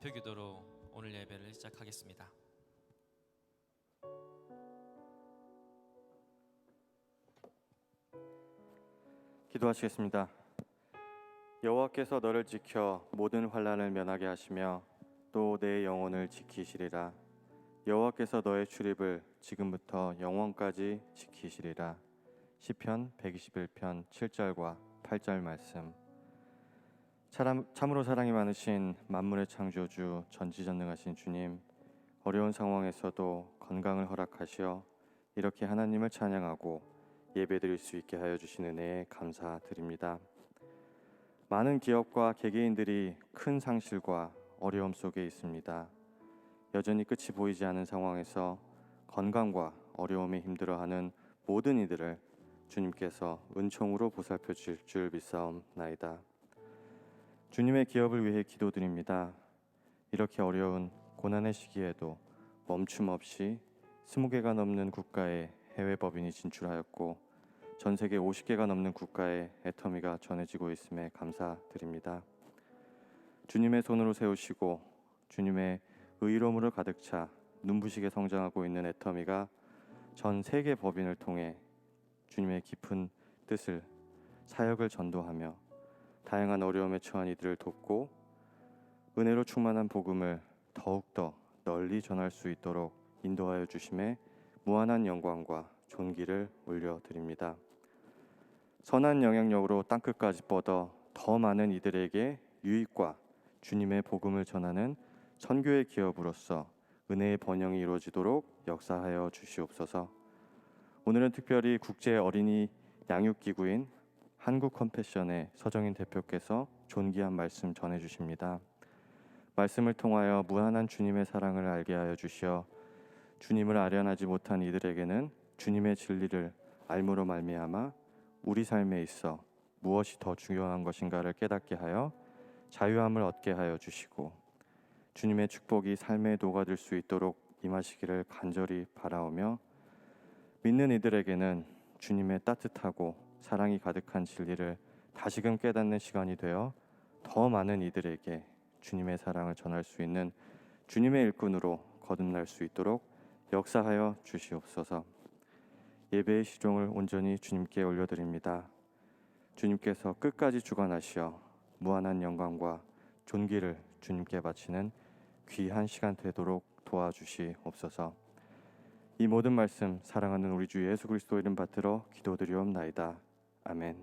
대표 기도로 오늘 예배를 시작하겠습니다. 기도하시겠습니다. 여호와께서 너를 지켜 모든 환난을 면하게 하시며 또 내 영혼을 지키시리라. 여호와께서 너의 출입을 지금부터 영원까지 지키시리라. 시편 121편 7절과 8절 말씀. 참으로 사랑이 많으신 만물의 창조주 전지전능하신 주님, 어려운 상황에서도 건강을 허락하시어 이렇게 하나님을 찬양하고 예배드릴 수 있게 하여 주신 은혜에 감사드립니다. 많은 기업과 개개인들이 큰 상실과 어려움 속에 있습니다. 여전히 끝이 보이지 않은 상황에서 건강과 어려움에 힘들어하는 모든 이들을 주님께서 은총으로 보살펴 주실 줄 믿사옵나이다. 주님의 기업을 위해 기도드립니다. 이렇게 어려운 고난의 시기에도 멈춤 없이 20개가 넘는 국가에 해외 법인이 진출하였고 전 세계 50개가 넘는 국가에 애터미가 전해지고 있음에 감사드립니다. 주님의 손으로 세우시고 주님의 의로움으로 가득 차 눈부시게 성장하고 있는 애터미가 전 세계 법인을 통해 주님의 깊은 뜻을 사역을 전도하며 다양한 어려움에 처한 이들을 돕고 은혜로 충만한 복음을 더욱더 널리 전할 수 있도록 인도하여 주심에 무한한 영광과 존귀를 올려드립니다. 선한 영향력으로 땅끝까지 뻗어 더 많은 이들에게 유익과 주님의 복음을 전하는 선교의 기업으로서 은혜의 번영이 이루어지도록 역사하여 주시옵소서. 오늘은 특별히 국제 어린이 양육기구인 한국 컴패션의 서정인 대표께서 존귀한 말씀 전해주십니다. 말씀을 통하여 무한한 주님의 사랑을 알게 하여 주시어 주님을 아련하지 못한 이들에게는 주님의 진리를 알므로 말미암아 우리 삶에 있어 무엇이 더 중요한 것인가를 깨닫게 하여 자유함을 얻게 하여 주시고 주님의 축복이 삶에 녹아들 수 있도록 임하시기를 간절히 바라오며 믿는 이들에게는 주님의 따뜻하고 사랑이 가득한 진리를 다시금 깨닫는 시간이 되어 더 많은 이들에게 주님의 사랑을 전할 수 있는 주님의 일꾼으로 거듭날 수 있도록 역사하여 주시옵소서. 예배의 시종을 온전히 주님께 올려드립니다. 주님께서 끝까지 주관하시어 무한한 영광과 존귀를 주님께 바치는 귀한 시간 되도록 도와주시옵소서. 이 모든 말씀 사랑하는 우리 주 예수 그리스도 이름 받들어 기도드리옵나이다. 아멘.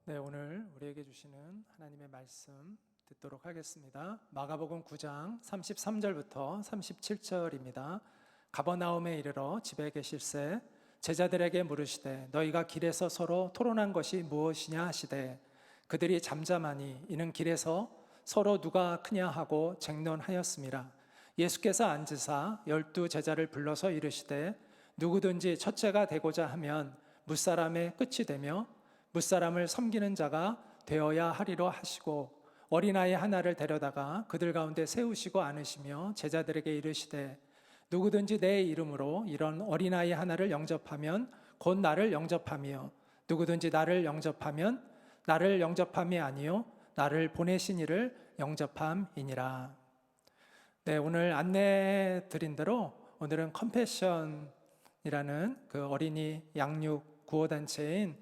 네, 오늘 우리에게 주시는 하나님의 말씀 듣도록 하겠습니다. 마가복음 9장 33절부터 37절입니다. 가버나움에 이르러 집에 계실새 제자들에게 물으시되 너희가 길에서 서로 토론한 것이 무엇이냐 하시되 그들이 잠잠하니 이는 길에서 서로 누가 크냐 하고 쟁론하였습니다. 예수께서 앉으사 12 제자를 불러서 이르시되 누구든지 첫째가 되고자 하면 무사람의 끝이 되며 무사람을 섬기는 자가 되어야 하리로 하시고 어린아이 하나를 데려다가 그들 가운데 세우시고 안으시며 제자들에게 이르시되 누구든지 내 이름으로 이런 어린아이 하나를 영접하면 곧 나를 영접하며 누구든지 나를 영접하면 나를 영접함이 아니요 나를 보내신 이를 영접함이니라. 네, 오늘 안내 드린 대로 오늘은 컴패션이라는 그 어린이 양육 구호단체인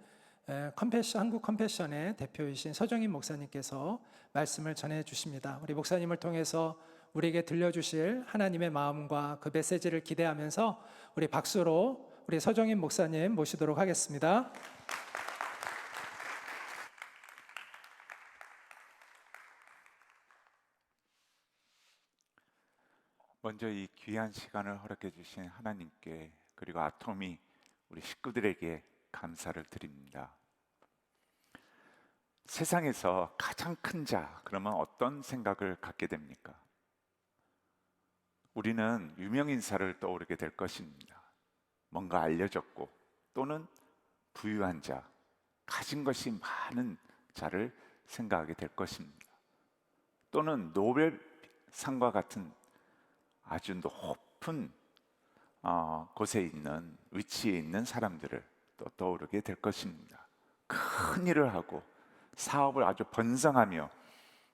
한국 컴패션의 대표이신 서정인 목사님께서 말씀을 전해 주십니다. 우리 목사님을 통해서 우리에게 들려주실 하나님의 마음과 그 메시지를 기대하면서 우리 박수로 우리 서정인 목사님 모시도록 하겠습니다. 먼저 이 귀한 시간을 허락해 주신 하나님께 그리고 아토미 우리 식구들에게 감사를 드립니다. 세상에서 가장 큰 자, 그러면 어떤 생각을 갖게 됩니까? 우리는 유명인사를 떠오르게 될 것입니다. 뭔가 알려졌고 또는 부유한 자, 가진 것이 많은 자를 생각하게 될 것입니다. 또는 노벨상과 같은 아주 높은 곳에 있는 위치에 있는 사람들을 또 떠오르게 될 것입니다. 큰 일을 하고 사업을 아주 번성하며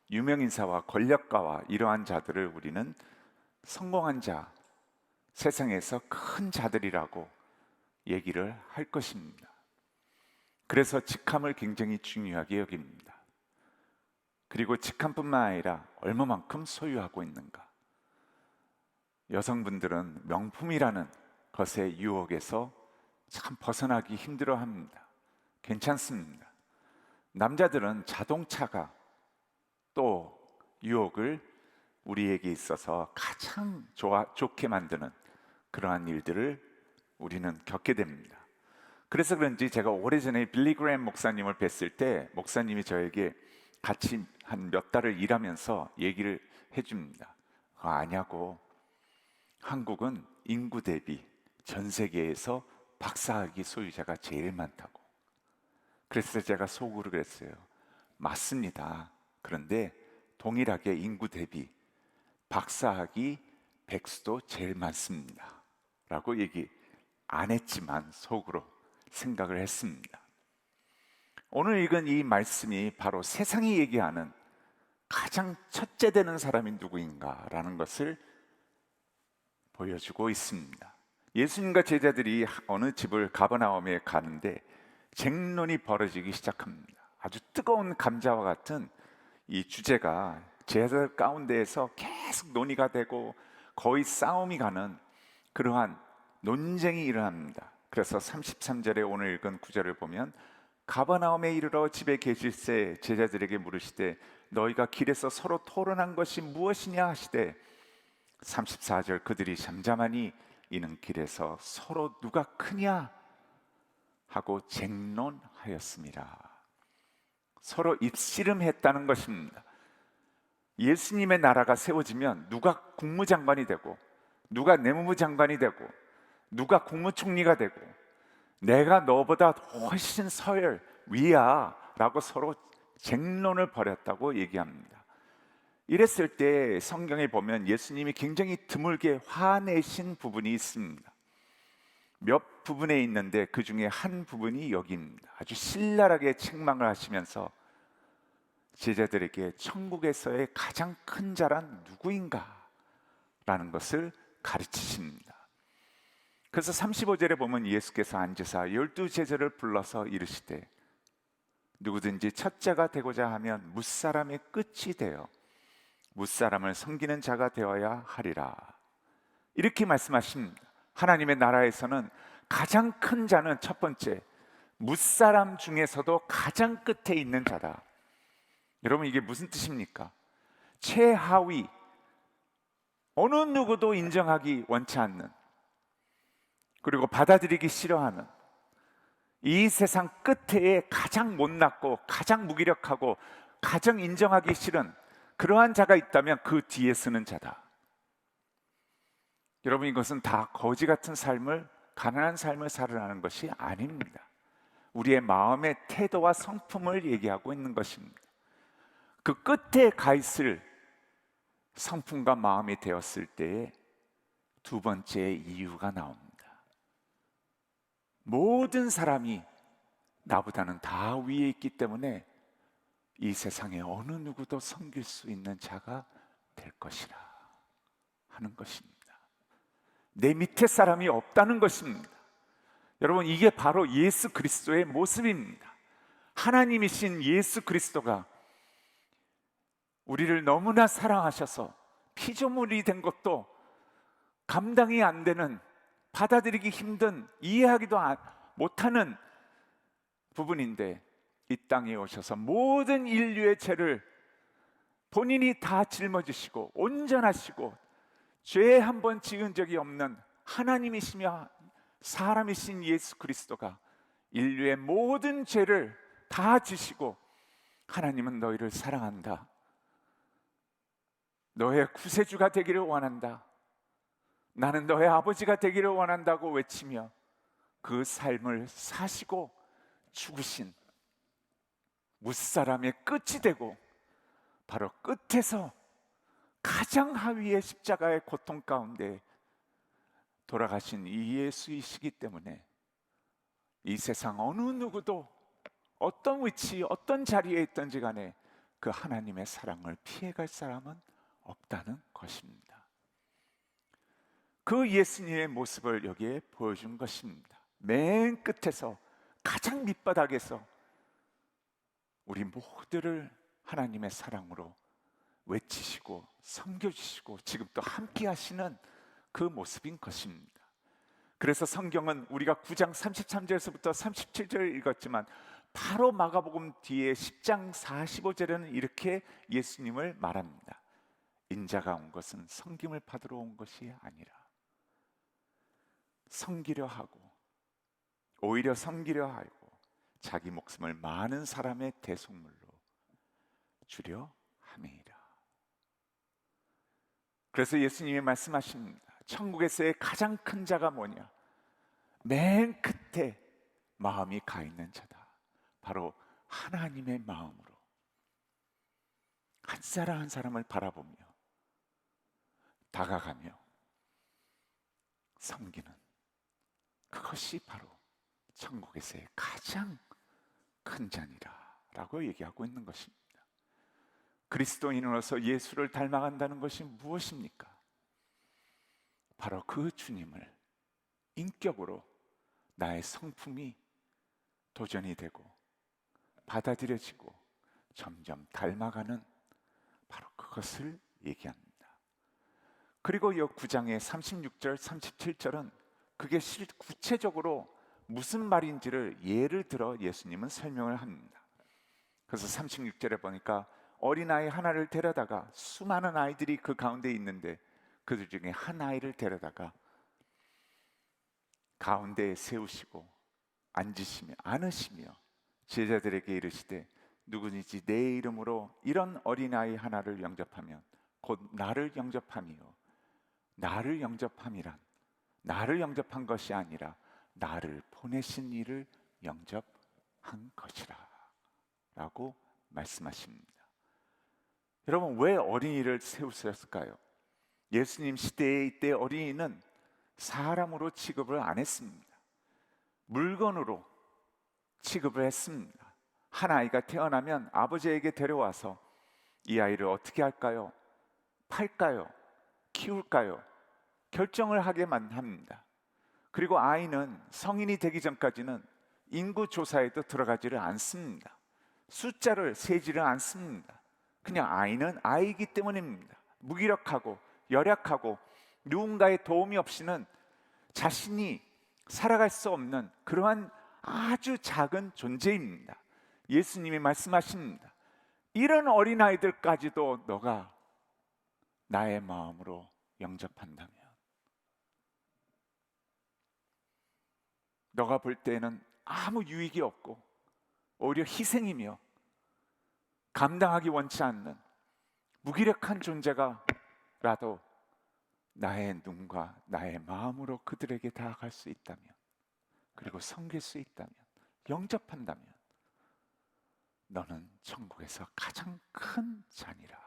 유명인사와 권력가와 이러한 자들을 우리는 성공한 자, 세상에서 큰 자들이라고 얘기를 할 것입니다. 그래서 직함을 굉장히 중요하게 여깁니다. 그리고 직함뿐만 아니라 얼마만큼 소유하고 있는가. 여성분들은 명품이라는 것의 유혹에서 참 벗어나기 힘들어합니다. 괜찮습니다. 남자들은 자동차가 또 유혹을 우리에게 있어서 가장 좋게 만드는 그러한 일들을 우리는 겪게 됩니다. 그래서 그런지 제가 오래전에 빌리 그레이엄 목사님을 뵀을 때 목사님이 저에게 같이 한 몇 달을 일하면서 얘기를 해줍니다. 아냐고, 한국은 인구 대비 전 세계에서 박사학위 소유자가 제일 많다고. 그래서 제가 속으로 그랬어요. 맞습니다. 그런데 동일하게 인구 대비 박사학위 백수도 제일 많습니다 라고 얘기 안 했지만 속으로 생각을 했습니다. 오늘 읽은 이 말씀이 바로 세상이 얘기하는 가장 첫째 되는 사람이 누구인가 라는 것을 보여주고 있습니다. 예수님과 제자들이 어느 집을 가버나움에 가는데 쟁론이 벌어지기 시작합니다. 아주 뜨거운 감자와 같은 이 주제가 제자들 가운데에서 계속 논의가 되고 거의 싸움이 가는 그러한 논쟁이 일어납니다. 그래서 33절에 오늘 읽은 구절을 보면 가버나움에 이르러 집에 계실새 제자들에게 물으시되 너희가 길에서 서로 토론한 것이 무엇이냐 하시되 34절 그들이 잠잠하니 이는 길에서 서로 누가 크냐 하고 쟁론하였습니다. 서로 입씨름했다는 것입니다. 예수님의 나라가 세워지면 누가 국무장관이 되고 누가 내무부 장관이 되고 누가 국무총리가 되고 내가 너보다 훨씬 서열 위야 라고 서로 쟁론을 벌였다고 얘기합니다. 이랬을 때 성경에 보면 예수님이 굉장히 드물게 화내신 부분이 있습니다. 몇 부분에 있는데 그 중에 한 부분이 여기입니다. 아주 신랄하게 책망을 하시면서 제자들에게 천국에서의 가장 큰 자란 누구인가 라는 것을 가르치십니다. 그래서 35절에 보면 예수께서 앉으사 12제자를 불러서 이르시되 누구든지 첫째가 되고자 하면 무사람의 끝이 되어 무사람을 섬기는 자가 되어야 하리라. 이렇게 말씀하십니다. 하나님의 나라에서는 가장 큰 자는 첫 번째 무사람 중에서도 가장 끝에 있는 자다. 여러분 이게 무슨 뜻입니까? 최하위, 어느 누구도 인정하기 원치 않는, 그리고 받아들이기 싫어하는 이 세상 끝에 가장 못났고 가장 무기력하고 가장 인정하기 싫은 그러한 자가 있다면 그 뒤에 서는 자다. 여러분 이것은 다 거지 같은 삶을, 가난한 삶을 살아가는 것이 아닙니다. 우리의 마음의 태도와 성품을 얘기하고 있는 것입니다. 그 끝에 가 있을 성품과 마음이 되었을 때에 두 번째 이유가 나옵니다. 모든 사람이 나보다는 다 위에 있기 때문에 이 세상에 어느 누구도 섬길 수 있는 자가 될 것이라 하는 것입니다. 내 밑에 사람이 없다는 것입니다. 여러분 이게 바로 예수 그리스도의 모습입니다. 하나님이신 예수 그리스도가 우리를 너무나 사랑하셔서 피조물이 된 것도 감당이 안 되는, 받아들이기 힘든, 이해하기도 못하는 부분인데 이 땅에 오셔서 모든 인류의 죄를 본인이 다 짊어지시고 온전하시고 죄 한 번 지은 적이 없는 하나님이시며 사람이신 예수 그리스도가 인류의 모든 죄를 다 지시고 하나님은 너희를 사랑한다, 너의 구세주가 되기를 원한다, 나는 너의 아버지가 되기를 원한다고 외치며 그 삶을 사시고 죽으신 무사람의 끝이 되고 바로 끝에서 가장 하위의 십자가의 고통 가운데 돌아가신 이 예수이시기 때문에 이 세상 어느 누구도 어떤 위치, 어떤 자리에 있든지 간에 그 하나님의 사랑을 피해갈 사람은 없다는 것입니다. 그 예수님의 모습을 여기에 보여준 것입니다. 맨 끝에서, 가장 밑바닥에서 우리 모두를 하나님의 사랑으로 외치시고 섬겨주시고 지금 또 함께 하시는 그 모습인 것입니다. 그래서 성경은 우리가 9장 33절에서부터 37절을 읽었지만 바로 마가복음 뒤에 10장 45절에는 이렇게 예수님을 말합니다. 인자가 온 것은 섬김을 받으러 온 것이 아니라 섬기려 하고, 오히려 섬기려 하고 자기 목숨을 많은 사람의 대속물로 주려 함이라. 그래서 예수님이 말씀하십니다. 천국에서의 가장 큰 자가 뭐냐? 맨 끝에 마음이 가 있는 자다. 바로 하나님의 마음으로 한 사람 한 사람을 바라보며 다가가며 섬기는, 그것이 바로 천국에서의 가장 큰 자니라 라고 얘기하고 있는 것입니다. 그리스도인으로서 예수를 닮아간다는 것이 무엇입니까? 바로 그 주님을 인격으로 나의 성품이 도전이 되고 받아들여지고 점점 닮아가는, 바로 그것을 얘기합니다. 그리고 이 9장의 36절, 37절은 그게 구체적으로 무슨 말인지를 예를 들어 예수님은 설명을 합니다. 그래서 36절에 보니까 어린아이 하나를 데려다가, 수많은 아이들이 그 가운데 있는데 그들 중에 한 아이를 데려다가 가운데에 세우시고 앉으시며 제자들에게 이르시되 누구든지 내 이름으로 이런 어린아이 하나를 영접하면 곧 나를 영접함이요, 나를 영접함이란 나를 영접한 것이 아니라 나를 보내신 이를 영접한 것이라 라고 말씀하십니다. 여러분, 왜 어린이를 세우셨을까요? 예수님 시대에 이때 어린이는 사람으로 취급을 안 했습니다. 물건으로 취급을 했습니다. 한 아이가 태어나면 아버지에게 데려와서 이 아이를 어떻게 할까요? 팔까요? 키울까요? 결정을 하게만 합니다. 그리고 아이는 성인이 되기 전까지는 인구 조사에도 들어가지를 않습니다. 숫자를 세지를 않습니다. 그냥 아이는 아이이기 때문입니다. 무기력하고 열약하고 누군가의 도움이 없이는 자신이 살아갈 수 없는 그러한 아주 작은 존재입니다. 예수님이 말씀하십니다. 이런 어린아이들까지도 너가 나의 마음으로 영접한다면, 너가 볼 때는 아무 유익이 없고 오히려 희생이며 감당하기 원치 않는 무기력한 존재가라도 나의 눈과 나의 마음으로 그들에게 다가갈 수 있다면, 그리고 섬길 수 있다면, 영접한다면 너는 천국에서 가장 큰 자니라.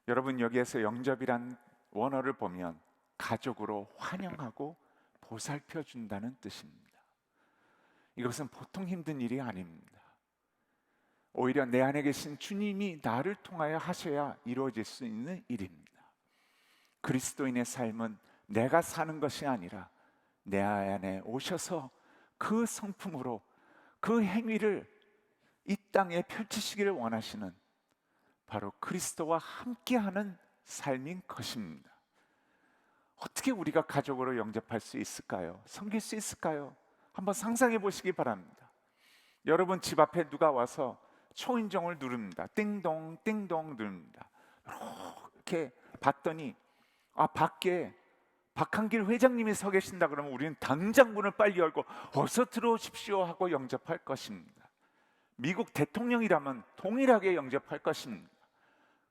여러분, 여기에서 영접이란 원어를 보면 가족으로 환영하고 보살펴 준다는 뜻입니다. 이것은 보통 힘든 일이 아닙니다. 오히려 내 안에 계신 주님이 나를 통하여 하셔야 이루어질 수 있는 일입니다. 그리스도인의 삶은 내가 사는 것이 아니라 내 안에 오셔서 그 성품으로 그 행위를 이 땅에 펼치시기를 원하시는, 바로 그리스도와 함께하는 삶인 것입니다. 어떻게 우리가 가족으로 영접할 수 있을까요? 섬길 수 있을까요? 한번 상상해 보시기 바랍니다. 여러분 집 앞에 누가 와서 초인종을 누릅니다. 띵동 띵동 누릅니다. 이렇게 봤더니 밖에 박한길 회장님이 서 계신다 그러면 우리는 당장 문을 빨리 열고 어서 들어오십시오 하고 영접할 것입니다. 미국 대통령이라면 동일하게 영접할 것입니다.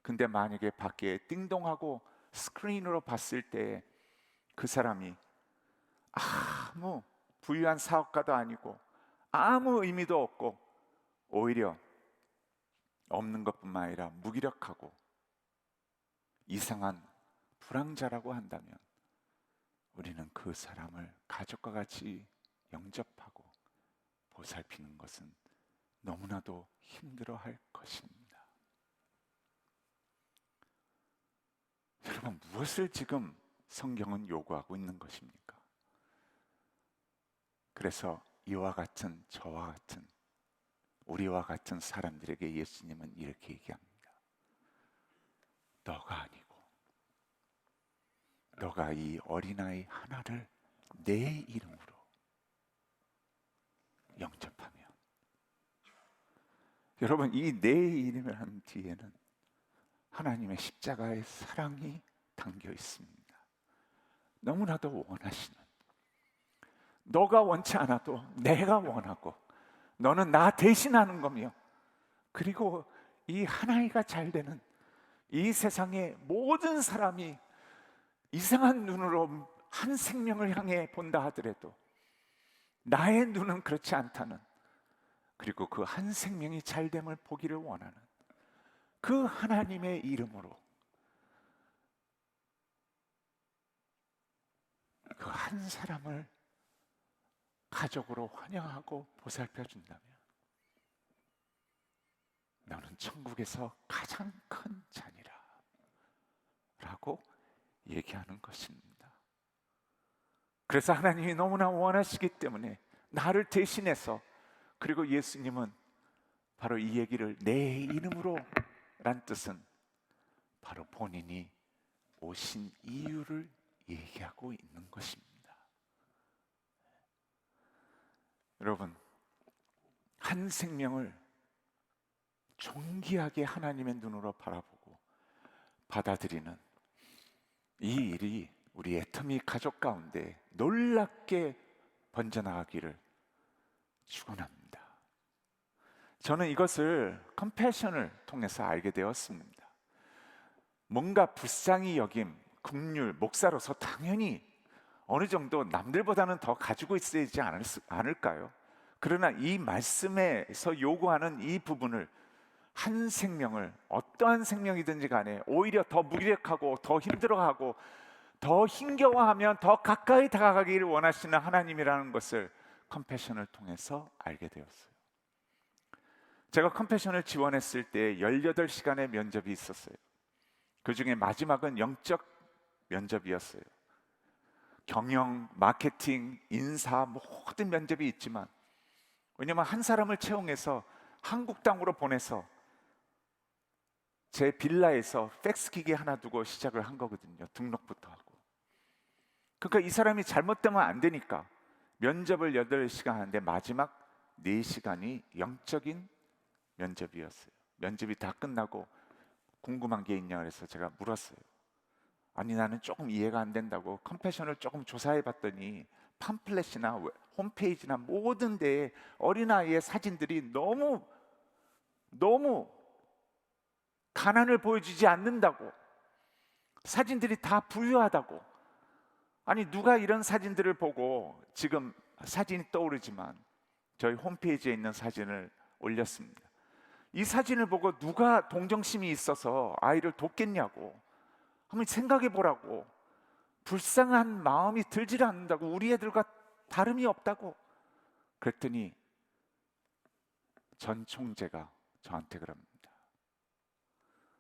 근데 만약에 밖에 띵동하고 스크린으로 봤을 때 그 사람이 아무 부유한 사업가도 아니고 아무 의미도 없고 오히려 없는 것뿐만 아니라 무기력하고 이상한 불황자라고 한다면 우리는 그 사람을 가족과 같이 영접하고 보살피는 것은 너무나도 힘들어할 것입니다. 여러분, 무엇을 지금 성경은 요구하고 있는 것입니까? 그래서 이와 같은 저와 같은 우리와 같은 사람들에게 예수님은 이렇게 얘기합니다. 너가 아니고 너가 이 어린아이 하나를 내 이름으로 영접하면, 여러분, 이 내 이름이라는 뒤에는 하나님의 십자가의 사랑이 담겨 있습니다. 너무나도 원하시는, 너가 원치 않아도 내가 원하고 너는 나 대신하는 거며, 그리고 이 하나이가 잘 되는 이 세상의 모든 사람이 이상한 눈으로 한 생명을 향해 본다 하더라도 나의 눈은 그렇지 않다는, 그리고 그 한 생명이 잘됨을 보기를 원하는 그 하나님의 이름으로 그 한 사람을 가족으로 환영하고 보살펴 준다면 너는 천국에서 가장 큰 자니라 라고 얘기하는 것입니다. 그래서 하나님이 너무나 원하시기 때문에 나를 대신해서, 그리고 예수님은 바로 이 얘기를 내 이름으로 란 뜻은 바로 본인이 오신 이유를 얘기하고 있는 것입니다. 여러분, 한 생명을 존귀하게 하나님의 눈으로 바라보고 받아들이는 이 일이 우리 애터미 가족 가운데 놀랍게 번져나가기를 축원합니다. 저는 이것을 컴패션을 통해서 알게 되었습니다. 뭔가 불쌍히 여김, 긍휼, 목사로서 당연히 어느 정도 남들보다는 더 가지고 있어야지 않을까요? 그러나 이 말씀에서 요구하는 이 부분을, 한 생명을, 어떠한 생명이든지 간에 오히려 더 무기력하고 더 힘들어하고 더 힘겨워하면 더 가까이 다가가기를 원하시는 하나님이라는 것을 컴패션을 통해서 알게 되었어요. 제가 컴패션을 지원했을 때 18시간의 면접이 있었어요. 그 중에 마지막은 영적 면접이었어요. 경영, 마케팅, 인사 모든 면접이 있지만, 왜냐하면 한 사람을 채용해서 한국 땅으로 보내서 제 빌라에서 팩스기계 하나 두고 시작을 한 거거든요. 등록부터 하고. 그러니까 이 사람이 잘못되면 안 되니까 면접을 8시간 하는데 마지막 4시간이 영적인 면접이었어요. 면접이 다 끝나고 궁금한 게 있냐 그래서 제가 물었어요. 아니, 나는 조금 이해가 안 된다고 컴패션을 조금 조사해 봤더니 팜플렛이나 홈페이지나 모든 데에 어린아이의 사진들이 너무 가난을 보여주지 않는다고, 사진들이 다 부유하다고. 아니, 누가 이런 사진들을 보고, 지금 사진이 떠오르지만 저희 홈페이지에 있는 사진을 올렸습니다. 이 사진을 보고 누가 동정심이 있어서 아이를 돕겠냐고, 한번 생각해 보라고. 불쌍한 마음이 들질 않는다고, 우리 애들과 다름이 없다고. 그랬더니 전 총재가 저한테 그럽니다.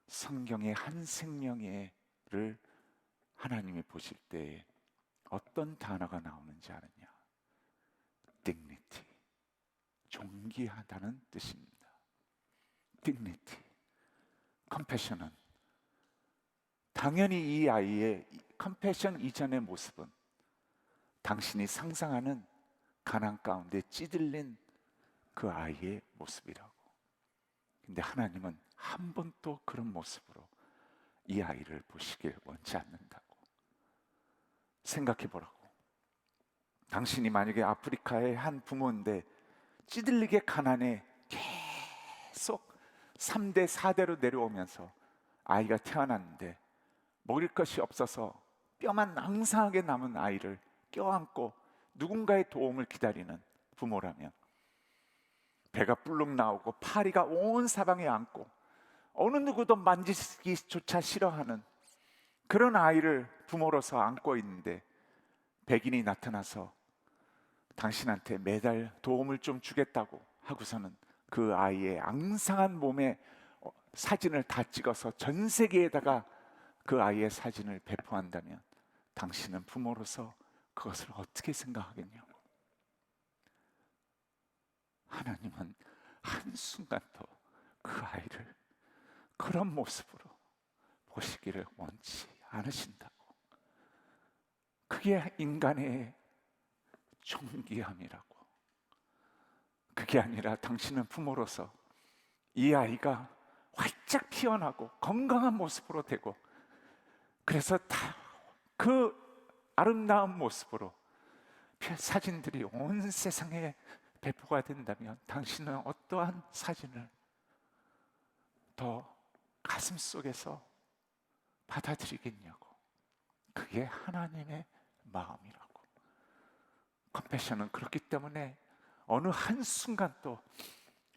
성경의 한 생명을 하나님이 보실 때 어떤 단어가 나오는지 아느냐? dignity, 존귀하다는 뜻입니다. dignity, compassion은 당연히 이 아이의 컴패션 이전의 모습은 당신이 상상하는 가난 가운데 찌들린 그 아이의 모습이라고. 근데 하나님은 한 번도 그런 모습으로 이 아이를 보시길 원치 않는다고. 생각해 보라고. 당신이 만약에 아프리카의 한 부모인데 찌들리게 가난해 계속 3대 4대로 내려오면서 아이가 태어났는데 먹을 것이 없어서 뼈만 낭상하게 남은 아이를 껴안고 누군가의 도움을 기다리는 부모라면, 배가 불룩 나오고 파리가 온 사방에 앉고 어느 누구도 만지기조차 싫어하는 그런 아이를 부모로서 안고 있는데 백인이 나타나서 당신한테 매달 도움을 좀 주겠다고 하고서는 그 아이의 앙상한 몸에 사진을 다 찍어서 전 세계에다가 그 아이의 사진을 배포한다면 당신은 부모로서 그것을 어떻게 생각하겠냐고. 하나님은 한순간도 그 아이를 그런 모습으로 보시기를 원치 않으신다고. 그게 인간의 존귀함이라고. 그게 아니라 당신은 부모로서 이 아이가 활짝 피어나고 건강한 모습으로 되고, 그래서 다 그 아름다운 모습으로 사진들이 온 세상에 배포가 된다면 당신은 어떠한 사진을 더 가슴 속에서 받아들이겠냐고. 그게 하나님의 마음이라고. 컴패션은 그렇기 때문에 어느 한순간도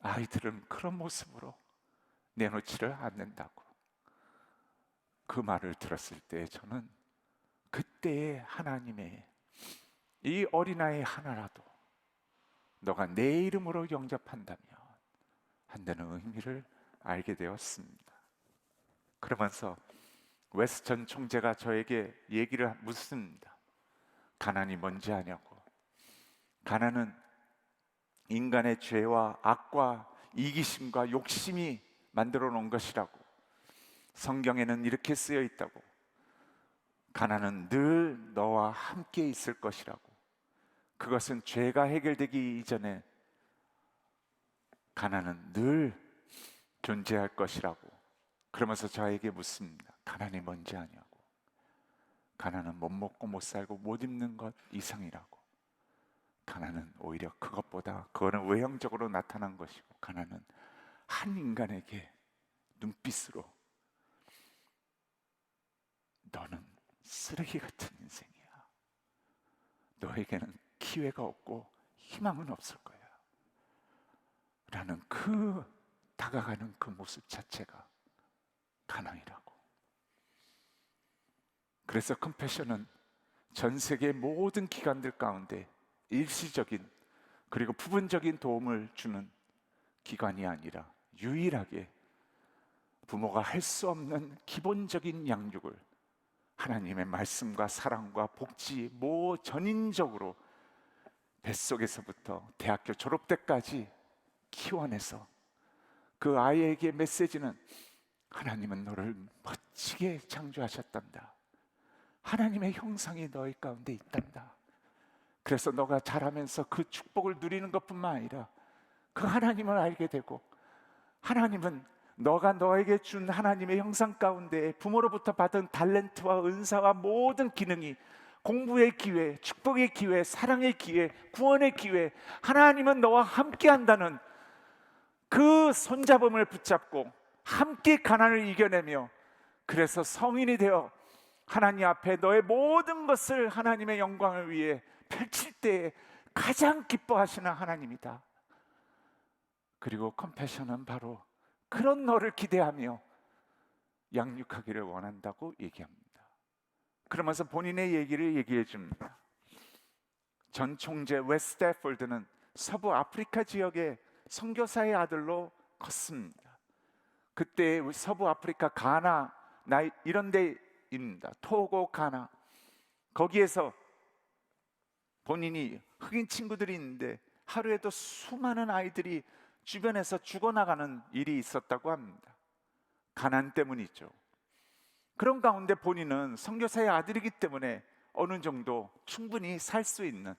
아이들은 그런 모습으로 내놓지를 않는다고. 그 말을 들었을 때 저는 그때의 하나님의 이 어린아이 하나라도 너가 내 이름으로 영접한다면 한다는 의미를 알게 되었습니다. 그러면서 웨스 전 총재가 저에게 얘기를 묻습니다. 가난이 뭔지 아냐고. 가난은 인간의 죄와 악과 이기심과 욕심이 만들어 놓은 것이라고. 성경에는 이렇게 쓰여 있다고. 가난은 늘 너와 함께 있을 것이라고. 그것은 죄가 해결되기 이전에 가난은 늘 존재할 것이라고. 그러면서 저에게 묻습니다. 가난이 뭔지 아냐고. 가난은 못 먹고 못 살고 못 입는 것 이상이라고. 가난은 오히려 그것보다, 그거는 외형적으로 나타난 것이고, 가난은 한 인간에게 눈빛으로 너는 쓰레기 같은 인생이야. 너에게는 기회가 없고 희망은 없을 거야. 라는 그 다가가는 그 모습 자체가 가난이라고. 그래서 컴패션은 전 세계 모든 기관들 가운데 일시적인 그리고 부분적인 도움을 주는 기관이 아니라 유일하게 부모가 할 수 없는 기본적인 양육을 하나님의 말씀과 사랑과 복지 전인적으로 뱃속에서부터 대학교 졸업 때까지 키워내서 그 아이에게 메시지는 하나님은 너를 멋지게 창조하셨단다. 하나님의 형상이 너희 가운데 있단다. 그래서 너가 자라면서 그 축복을 누리는 것뿐만 아니라 그 하나님을 알게 되고, 하나님은 너가 너에게 준 하나님의 형상 가운데 부모로부터 받은 달란트와 은사와 모든 기능이, 공부의 기회, 축복의 기회, 사랑의 기회, 구원의 기회, 하나님은 너와 함께 한다는 그 손잡음을 붙잡고 함께 가난을 이겨내며, 그래서 성인이 되어 하나님 앞에 너의 모든 것을 하나님의 영광을 위해 펼칠 때에 가장 기뻐하시는 하나님이다. 그리고 컴패션은 바로 그런 너를 기대하며 양육하기를 원한다고 얘기합니다. 그러면서 본인의 얘기를 얘기해 줍니다. 전 총재 웨스 스태폴드는 서부 아프리카 지역의 선교사의 아들로 컸습니다. 그때 서부 아프리카 가나 이런 데입니다. 토고, 가나. 거기에서 본인이 흑인 친구들이 있는데 하루에도 수많은 아이들이 주변에서 죽어나가는 일이 있었다고 합니다. 가난 때문이죠. 그런 가운데 본인은 선교사의 아들이기 때문에 어느 정도 충분히 살 수 있는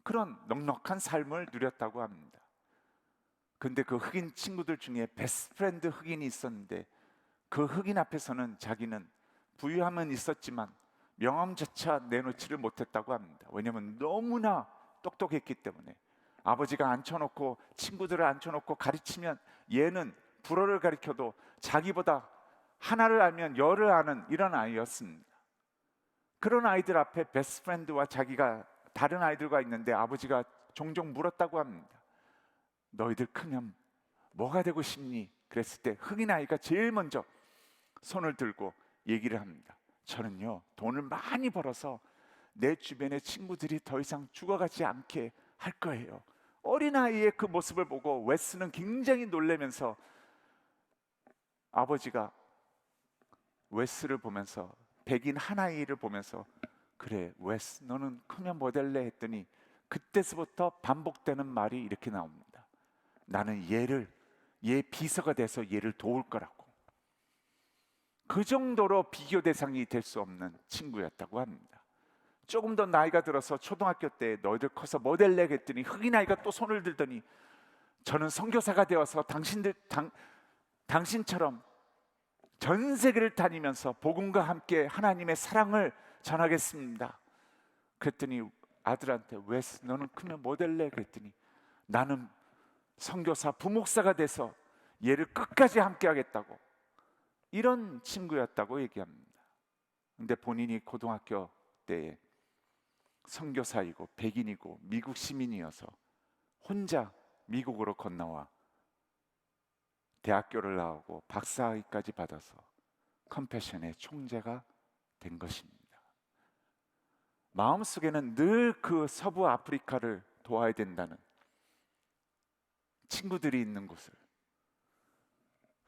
그런 넉넉한 삶을 누렸다고 합니다. 근데 그 흑인 친구들 중에 베스트 프렌드 흑인이 있었는데, 그 흑인 앞에서는 자기는 부유함은 있었지만 명함조차 내놓지를 못했다고 합니다. 왜냐하면 너무나 똑똑했기 때문에. 아버지가 앉혀놓고 친구들을 앉혀놓고 가르치면 얘는 불어를 가르쳐도 자기보다 하나를 알면 열을 아는 이런 아이였습니다. 그런 아이들 앞에 베스트 프렌드와 자기가 다른 아이들과 있는데 아버지가 종종 물었다고 합니다. 너희들 크면 뭐가 되고 싶니? 그랬을 때 흑인 아이가 제일 먼저 손을 들고 얘기를 합니다. 저는요, 돈을 많이 벌어서 내 주변의 친구들이 더 이상 죽어가지 않게 할 거예요. 어린아이의 그 모습을 보고 웨스는 굉장히 놀라면서 아버지가 웨스를 보면서, 백인 한 아이를 보면서, 그래 웨스 너는 크면 뭐 될래 했더니 그때서부터 반복되는 말이 이렇게 나옵니다. 나는 얘 비서가 돼서 얘를 도울 거라고. 그 정도로 비교 대상이 될 수 없는 친구였다고 합니다. 조금 더 나이가 들어서 초등학교 때 너희들 커서 뭐 될래 했더니 흑인 아이가 또 손을 들더니 저는 선교사가 되어서 당신처럼 전 세계를 다니면서 복음과 함께 하나님의 사랑을 전하겠습니다. 그랬더니 아들한테 웨스 너는 크면 뭐 될래? 그랬더니 나는 선교사 부목사가 돼서 얘를 끝까지 함께 하겠다고. 이런 친구였다고 얘기합니다. 근데 본인이 고등학교 때에 선교사이고 백인이고 미국 시민이어서 혼자 미국으로 건너와 대학교를 나오고 박사학위까지 받아서 컴패션의 총재가 된 것입니다. 마음속에는 늘 그 서부 아프리카를 도와야 된다는 친구들이 있는 곳을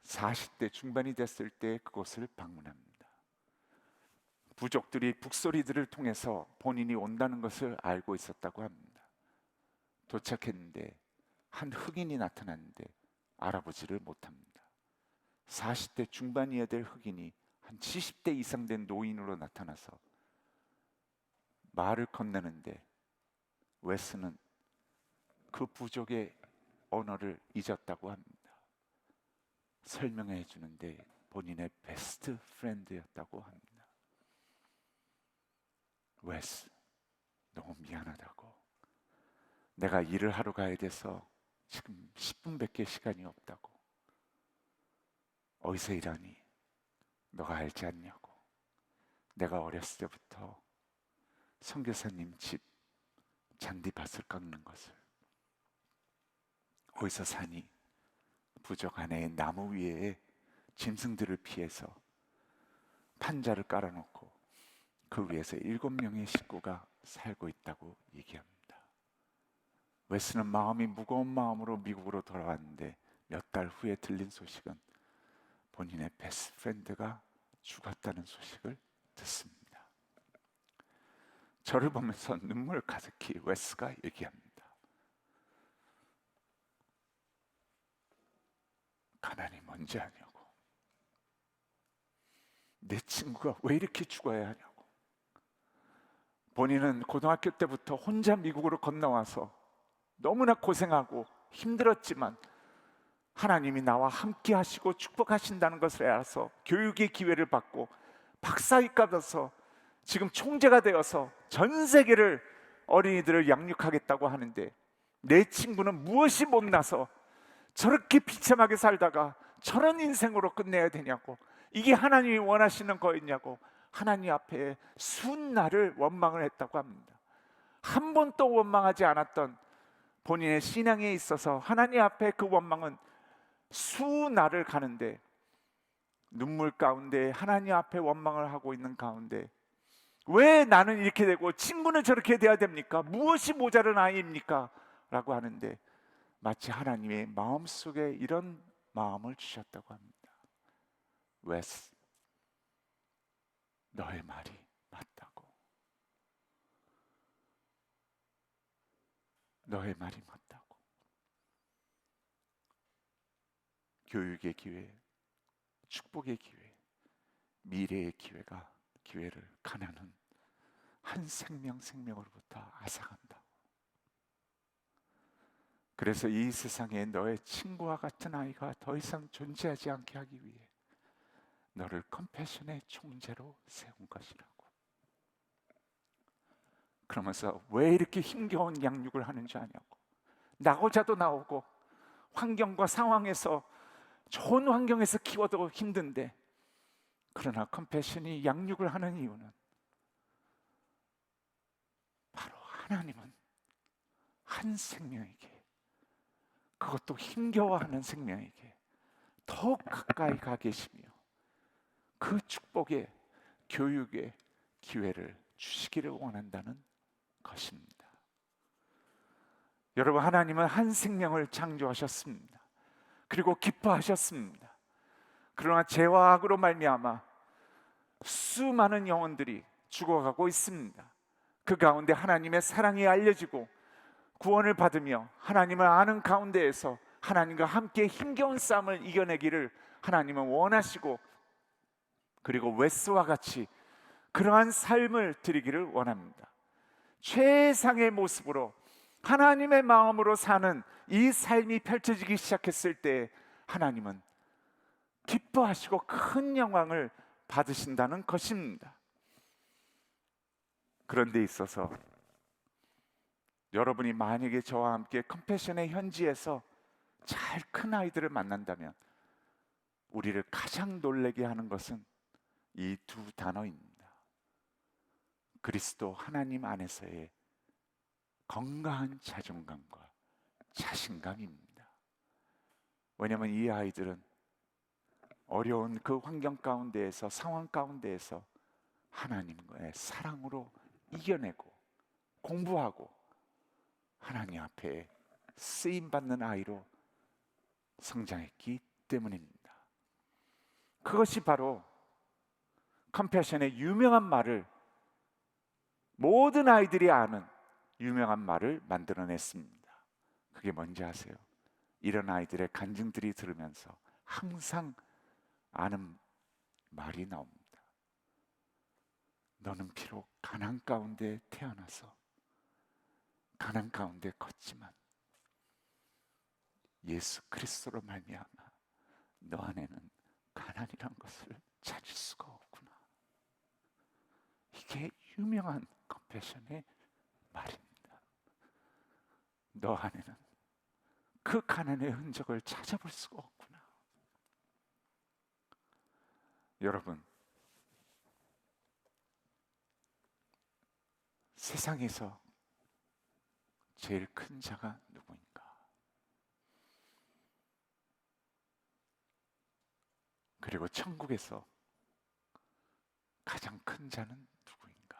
40대 중반이 됐을 때 그곳을 방문합니다. 부족들이 북소리들을 통해서 본인이 온다는 것을 알고 있었다고 합니다. 도착했는데 한 흑인이 나타났는데 알아보지를 못합니다. 40대 중반이어야 될 흑인이 한 70대 이상 된 노인으로 나타나서 말을 건네는데 웨스는 그 부족의 언어를 잊었다고 합니다. 설명해 주는데 본인의 베스트 프렌드였다고 합니다. 웨스, 너무 미안하다고. 내가 일을 하러 가야 돼서 지금 10분밖에 시간이 없다고. 어디서 일하니? 너가 알지 않냐고. 내가 어렸을 때부터 선교사님 집 잔디밭을 깎는 것을. 어디서 사니? 부족 안에 나무 위에 짐승들을 피해서 판자를 깔아놓고 그 위에서 7명의 식구가 살고 있다고 얘기합니다. 웨스는 마음이 무거운 마음으로 미국으로 돌아왔는데 몇 달 후에 들린 소식은 본인의 베스트 프렌드가 죽었다는 소식을 듣습니다. 저를 보면서 눈물 가득히 웨스가 얘기합니다. 가난이 뭔지 아냐고. 내 친구가 왜 이렇게 죽어야 하냐고. 본인은 고등학교 때부터 혼자 미국으로 건너와서 너무나 고생하고 힘들었지만 하나님이 나와 함께 하시고 축복하신다는 것을 알아서 교육의 기회를 받고 박사학위 받아서 지금 총재가 되어서 전 세계를 어린이들을 양육하겠다고 하는데 내 친구는 무엇이 못나서 저렇게 비참하게 살다가 저런 인생으로 끝내야 되냐고. 이게 하나님이 원하시는 거였냐고. 하나님 앞에 수날을 원망을 했다고 합니다. 한 번도 원망하지 않았던 본인의 신앙에 있어서 하나님 앞에 그 원망은 수날을 가는데 눈물 가운데 하나님 앞에 원망을 하고 있는 가운데 왜 나는 이렇게 되고 친구는 저렇게 돼야 됩니까? 무엇이 모자른 아이입니까? 라고 하는데 마치 하나님의 마음속에 이런 마음을 주셨다고 합니다. 웨스, 너의 말이 맞다고. 너의 말이 맞다고. 교육의 기회, 축복의 기회, 미래의 기회를 가나는 한 생명으로부터 앗아간다. 그래서 이 세상에 너의 친구와 같은 아이가 더 이상 존재하지 않게 하기 위해 너를 컴패션의 총재로 세운 것이라고. 그러면서 왜 이렇게 힘겨운 양육을 하는 줄 아냐고. 나고자도 나오고 환경과 상황에서 좋은 환경에서 키워도 힘든데 그러나 컴패션이 양육을 하는 이유는 바로 하나님은 한 생명에게, 그것도 힘겨워하는 생명에게 더욱 가까이 가 계시며 그 축복의 교육의 기회를 주시기를 원한다는 것입니다. 여러분, 하나님은 한 생명을 창조하셨습니다. 그리고 기뻐하셨습니다. 그러나 죄와 악으로 말미암아 수많은 영혼들이 죽어가고 있습니다. 그 가운데 하나님의 사랑이 알려지고 구원을 받으며 하나님을 아는 가운데에서 하나님과 함께 힘겨운 싸움을 이겨내기를 하나님은 원하시고, 그리고 웨스와 같이 그러한 삶을 드리기를 원합니다. 최상의 모습으로 하나님의 마음으로 사는 이 삶이 펼쳐지기 시작했을 때 하나님은 기뻐하시고 큰 영광을 받으신다는 것입니다. 그런 데 있어서 여러분이 만약에 저와 함께 컴패션의 현지에서 잘 큰 아이들을 만난다면 우리를 가장 놀라게 하는 것은 이 두 단어입니다. 그리스도 하나님 안에서의 건강한 자존감과 자신감입니다. 왜냐하면 이 아이들은 어려운 그 환경 가운데에서, 상황 가운데에서 하나님과의 사랑으로 이겨내고 공부하고 하나님 앞에 쓰임받는 아이로 성장했기 때문입니다. 그것이 바로 컴패션의 유명한 말을, 모든 아이들이 아는 유명한 말을 만들어냈습니다. 그게 뭔지 아세요? 이런 아이들의 간증들이 들으면서 항상 아는 말이 나옵니다. 너는 비록 가난 가운데 태어나서 가난 가운데 컸지만 예수 그리스도로 말미암아 너 안에는 가난이란 것을 찾을 수가 없구나. 이게 유명한 컴패션의 말입니다. 너 안에는 그 가난의 흔적을 찾아볼 수가 없구나. 여러분, 세상에서 제일 큰 자가 누구인가? 그리고 천국에서 가장 큰 자는 누구인가?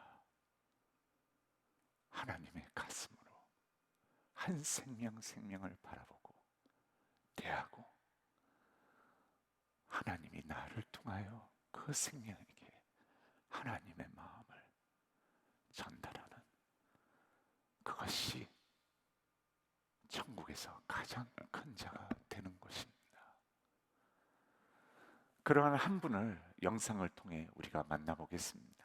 하나님의 가슴으로 한 생명을 바라보고 대하고 하나님이 나를 통하여 그 생명에게 하나님의 마음을 전달하는, 그것이 천국에서 가장 큰 자가 되는 것입니다. 그러한 한 분을 영상을 통해 우리가 만나보겠습니다.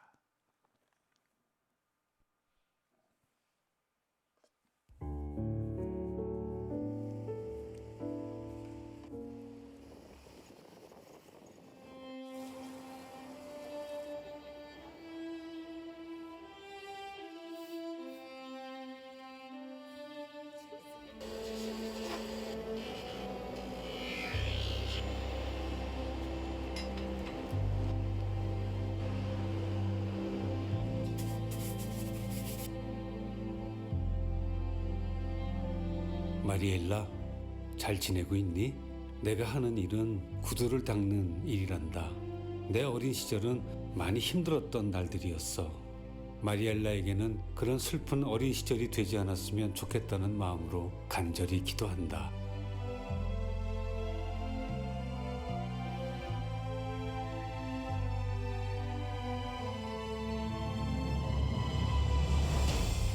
마리엘라, 잘 지내고 있니? 내가 하는 일은 구두를 닦는 일이란다. 내 어린 시절은 많이 힘들었던 날들이었어. 마리엘라에게는 그런 슬픈 어린 시절이 되지 않았으면 좋겠다는 마음으로 간절히 기도한다.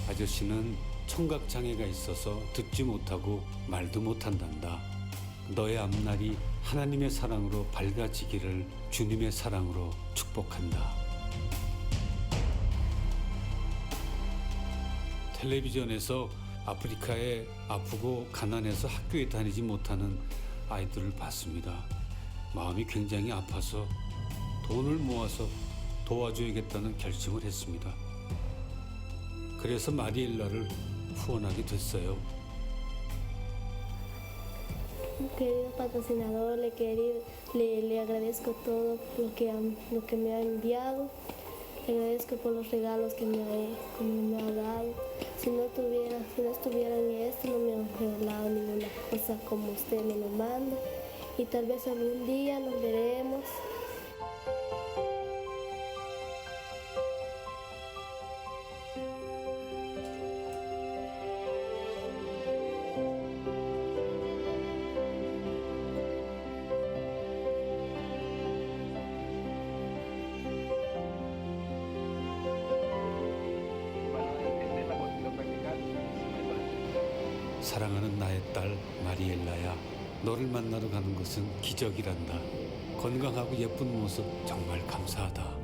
아저씨는 청각장애가 있어서 듣지 못하고 말도 못한단다. 너의 앞날이 하나님의 사랑으로 밝아지기를 주님의 사랑으로 축복한다. 텔레비전에서 아프리카에 아프고 가난해서 학교에 다니지 못하는 아이들을 봤습니다. 마음이 굉장히 아파서 돈을 모아서 도와줘야겠다는 결심을 했습니다. 그래서 마리엘라를 후원하게 됐어요. Querido patrocinador, le agradezco todo lo que me ha enviado. Le agradezco por los regalos que me ha dado. Si no estuviera en esto, no me hubiera regalado ninguna cosa como usted me lo manda. Y tal vez algún día nos veremos. 사랑하는 나의 딸 마리엘라야, 너를 만나러 가는 것은 기적이란다. 건강하고 예쁜 모습 정말 감사하다.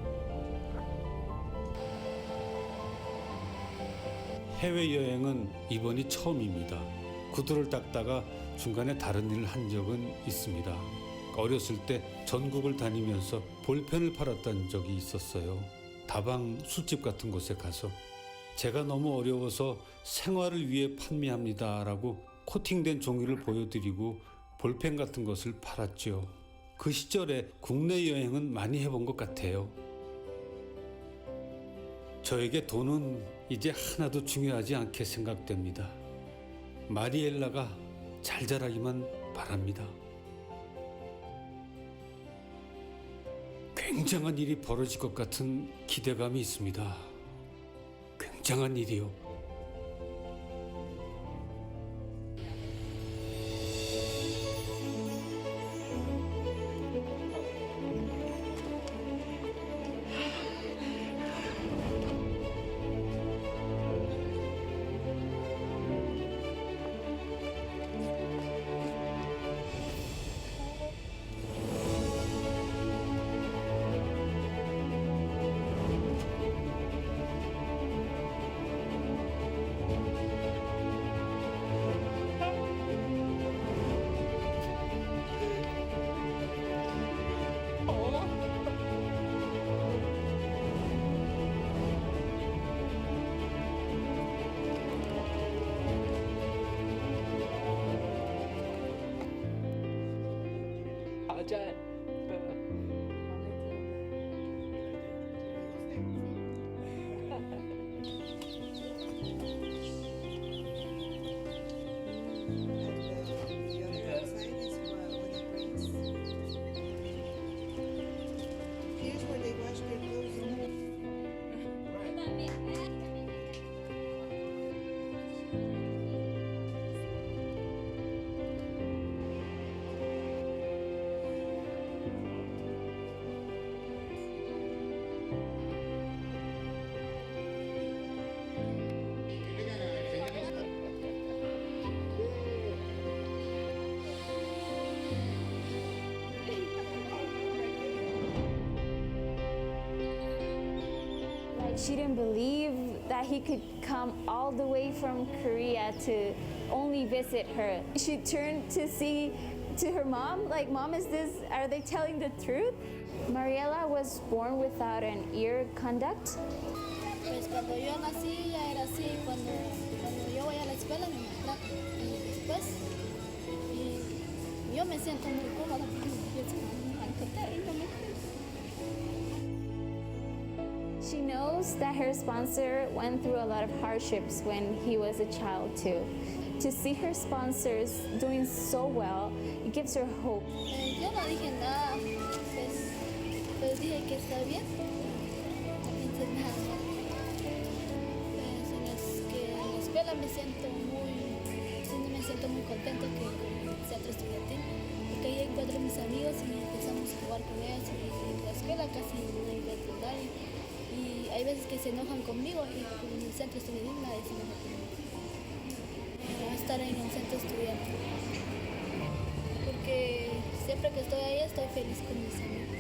해외여행은 이번이 처음입니다. 구두를 닦다가 중간에 다른 일을 한 적은 있습니다. 어렸을 때 전국을 다니면서 볼펜을 팔았던 적이 있었어요. 다방 술집 같은 곳에 가서 제가 너무 어려워서 생활을 위해 판매합니다라고 코팅된 종이를 보여드리고 볼펜 같은 것을 팔았죠. 그 시절에 국내 여행은 많이 해본 것 같아요. 저에게 돈은 이제 하나도 중요하지 않게 생각됩니다. 마리엘라가 잘 자라기만 바랍니다. 굉장한 일이 벌어질 것 같은 기대감이 있습니다. 굉장한 일이요. Here's where they wash their clothes. Like she didn't believe that he could come all the way from Korea to only visit her. She turned to see to her mom, like, Mom, are they telling the truth? Mariela was born without an ear conduct. Pues cuando yo nací ya era así, cuando yo voy a la escuela me maltratan y después yo me siento muy cómoda porque me pienso en She knows that her sponsor went through a lot of hardships when he was a child too. To see her sponsors doing so well, it gives her hope. Yo no dije nada, pues dije que está bien, no pensé nada. En la escuela me siento muy contento que el centro estudiantil, porque ahí encuentro a mis amigos y empezamos a jugar con ellos y en la escuela casi no hay veterinario y hay veces que se enojan conmigo y en el centro estudiantil nadie se enoja conmigo. Estar en el centro estudiantil, porque siempre que estoy ahí estoy feliz con mis amigos.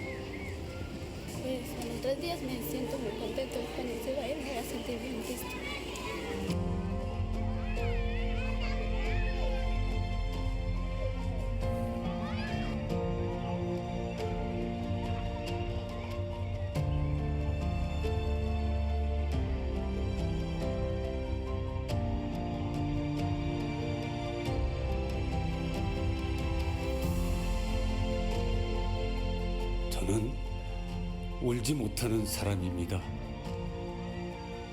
Pues a los 3 días me siento muy contento, cuando se va a ir me voy a sentir bien triste. 저는 울지 못하는 사람입니다.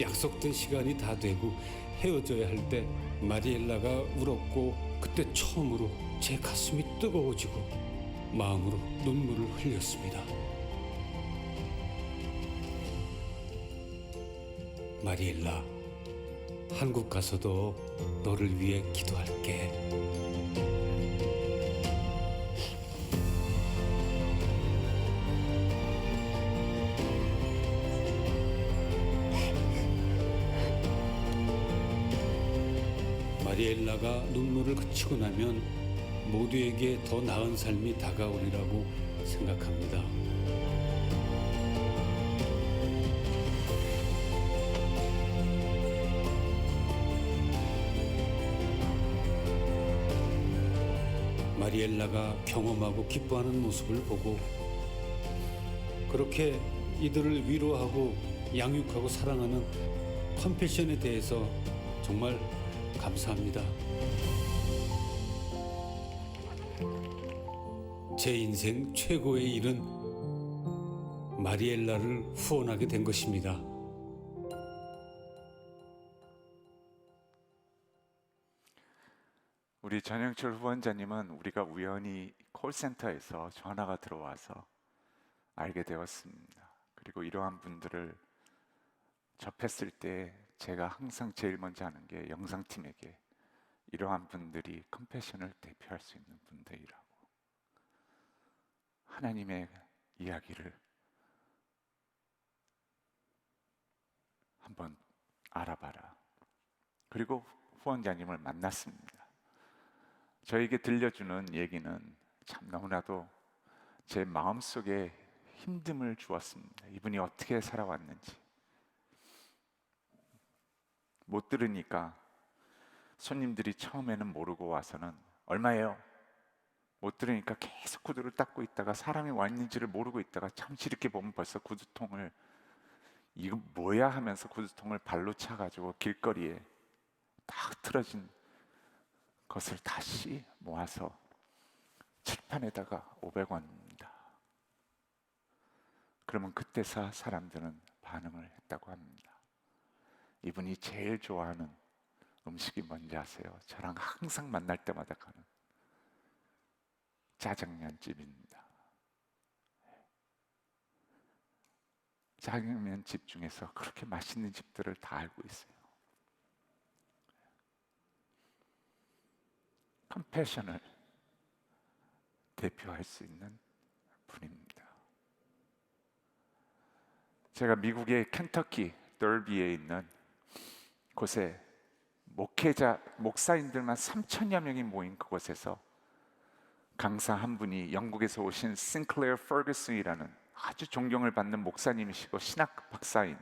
약속된 시간이 다 되고 헤어져야 할 때 마리엘라가 울었고 그때 처음으로 제 가슴이 뜨거워지고 마음으로 눈물을 흘렸습니다. 마리엘라, 한국 가서도 너를 위해 기도할게. 마리엘라가 눈물을 그치고 나면 모두에게 더 나은 삶이 다가오리라고 생각합니다. 마리엘라가 경험하고 기뻐하는 모습을 보고 그렇게 이들을 위로하고 양육하고 사랑하는 컴패션에 대해서 정말 감사합니다. 제 인생 최고의 일은 마리엘라를 후원하게 된 것입니다. 우리 전영철 후원자님은 우리가 우연히 콜센터에서 전화가 들어와서 알게 되었습니다. 그리고 이러한 분들을 접했을 때 제가 항상 제일 먼저 하는 게 영상팀에게 이러한 분들이 컴패션을 대표할 수 있는 분들이라고, 하나님의 이야기를 한번 알아봐라. 그리고 후원자님을 만났습니다. 저에게 들려주는 얘기는 참 너무나도 제 마음속에 힘듦을 주었습니다. 이분이 어떻게 살아왔는지. 못 들으니까 손님들이 처음에는 모르고 와서는 얼마예요? 못 들으니까 계속 구두를 닦고 있다가 사람이 왔는지를 모르고 있다가 잠시 이렇게 보면 벌써 구두통을, 이거 뭐야 하면서 구두통을 발로 차가지고 길거리에 딱 틀어진 것을 다시 모아서 칠판에다가 500원입니다. 그러면 그때 사람들은 반응을 했다고 합니다. 이분이 제일 좋아하는 음식이 뭔지 아세요? 저랑 항상 만날 때마다 가는 짜장면집입니다. 짜장면집 중에서 그렇게 맛있는 집들을 다 알고 있어요. 컴패션을 대표할 수 있는 분입니다. 제가 미국의 켄터키 더비에 있는 곳에 목사님들만 3천여 명이 모인 그곳에서 강사 한 분이 영국에서 오신 싱클레어 퍼거슨이라는 아주 존경을 받는 목사님이시고 신학 박사인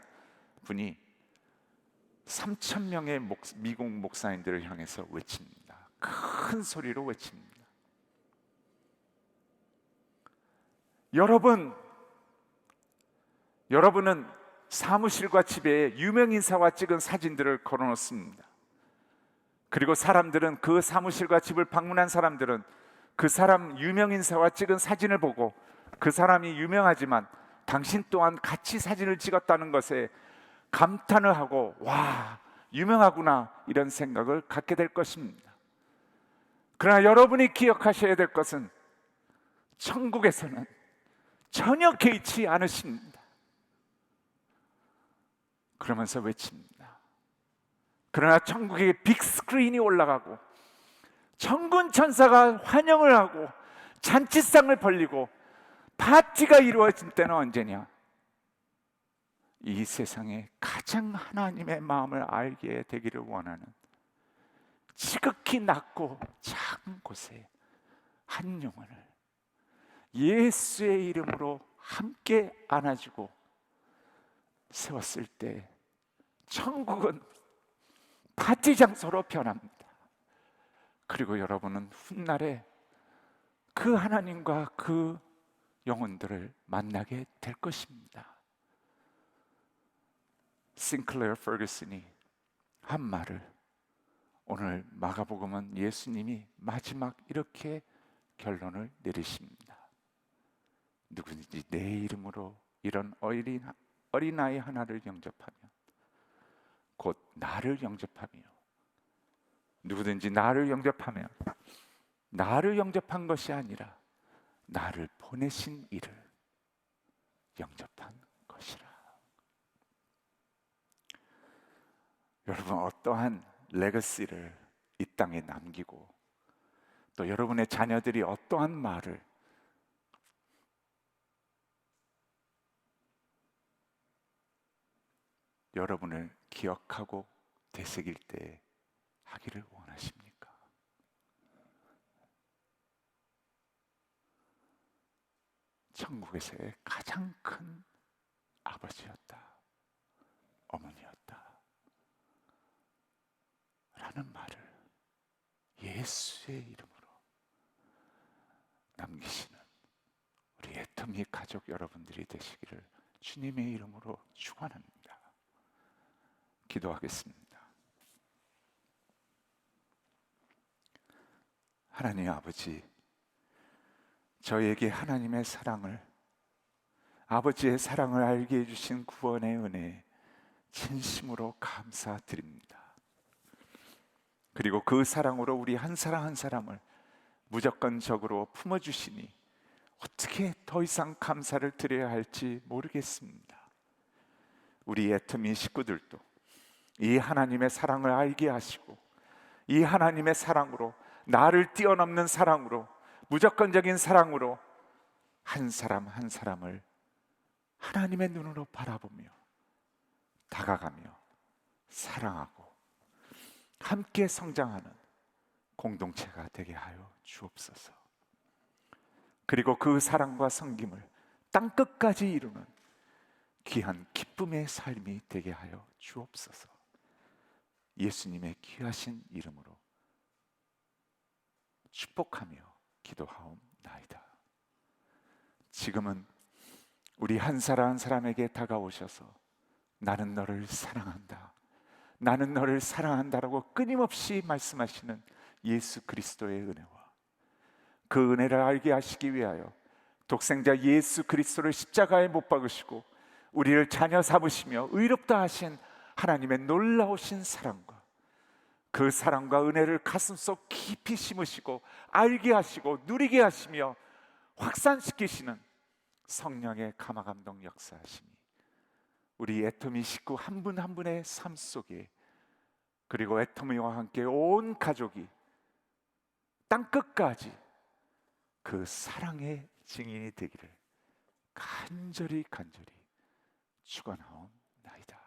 분이 3천 명의 미국 목사님들을 향해서 외칩니다. 큰 소리로 외칩니다. 여러분은 사무실과 집에 유명인사와 찍은 사진들을 걸어놓습니다. 그리고 사람들은 그 사무실과 집을 방문한 사람들은 그 사람 유명인사와 찍은 사진을 보고 그 사람이 유명하지만 당신 또한 같이 사진을 찍었다는 것에 감탄을 하고 와, 유명하구나 이런 생각을 갖게 될 것입니다. 그러나 여러분이 기억하셔야 될 것은 천국에서는 전혀 개의치 않으십니다. 그러면서 외칩니다. 그러나 천국에 빅스크린이 올라가고 천군 천사가 환영을 하고 잔치상을 벌리고 파티가 이루어진 때는 언제냐? 이 세상에 가장 하나님의 마음을 알게 되기를 원하는 지극히 낮고 작은 곳에 한 영혼을 예수의 이름으로 함께 안아주고 세웠을 때 천국은 파티 장소로 변합니다. 그리고 여러분은 훗날에 그 하나님과 그 영혼들을 만나게 될 것입니다. 싱클레어 퍼거슨이 한 말을 오늘 마가복음은 예수님이 마지막 이렇게 결론을 내리십니다. 누구든지 내 이름으로 이런 어린아이 하나를 영접하면 곧 나를 영접하며, 누구든지 나를 영접하면 나를 영접한 것이 아니라 나를 보내신 이를 영접한 것이라. 여러분, 어떠한 레거시를 이 땅에 남기고 또 여러분의 자녀들이 어떠한 말을 여러분을 기억하고 되새길 때 하기를 원하십니까? 천국에서의 가장 큰 아버지였다, 어머니였다 라는 말을 예수의 이름으로 남기시는 우리 애터미 가족 여러분들이 되시기를 주님의 이름으로 축원합니다. 기도하겠습니다. 하나님 아버지, 저에게 하나님의 사랑을, 아버지의 사랑을 알게 해주신 구원의 은혜에 진심으로 감사드립니다. 그리고 그 사랑으로 우리 한 사람 한 사람을 무조건적으로 품어주시니 어떻게 더 이상 감사를 드려야 할지 모르겠습니다. 우리 애터미 식구들도 이 하나님의 사랑을 알게 하시고 이 하나님의 사랑으로, 나를 뛰어넘는 사랑으로, 무조건적인 사랑으로 한 사람 한 사람을 하나님의 눈으로 바라보며 다가가며 사랑하고 함께 성장하는 공동체가 되게 하여 주옵소서. 그리고 그 사랑과 섬김을 땅끝까지 이루는 귀한 기쁨의 삶이 되게 하여 주옵소서. 예수님의 귀하신 이름으로 축복하며 기도하옵나이다. 지금은 우리 한 사람 한 사람에게 다가오셔서 나는 너를 사랑한다, 나는 너를 사랑한다라고 끊임없이 말씀하시는 예수 그리스도의 은혜와 그 은혜를 알게 하시기 위하여 독생자 예수 그리스도를 십자가에 못 박으시고 우리를 자녀 삼으시며 의롭다 하신 하나님의 놀라우신 사랑과 그 사랑과 은혜를 가슴속 깊이 심으시고 알게 하시고 누리게 하시며 확산시키시는 성령의 감화감동 역사하심이 우리 애터미 식구 한 분 한 분의 삶 속에, 그리고 애터미와 함께 온 가족이 땅끝까지 그 사랑의 증인이 되기를 간절히 축원하옵나이다.